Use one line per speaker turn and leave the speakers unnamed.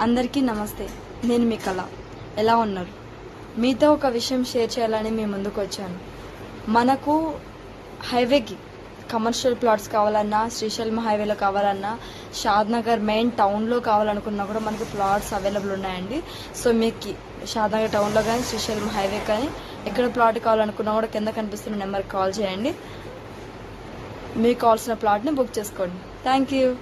అందరికీ నమస్తే. నేను మీ కళ. ఎలా ఉన్నారు? మీతో ఒక విషయం షేర్ చేయాలని మీ ముందుకు వచ్చాను. మనకు హైవేకి కమర్షియల్ ప్లాట్స్ కావాలన్నా, శ్రీశైలం హైవేలో కావాలన్నా, షాద్నగర్ మెయిన్ టౌన్లో కావాలనుకున్నా కూడా మనకి ప్లాట్స్ అవైలబుల్ ఉన్నాయండి. సో మీకు షాద్నగర్ టౌన్లో కానీ, శ్రీశైలం హైవే కానీ ఎక్కడ ప్లాట్ కావాలనుకున్నా కూడా కింద కనిపిస్తున్న నెంబర్కి కాల్ చేయండి. మీకు కావాల్సిన ప్లాట్ని బుక్ చేసుకోండి. Thank you.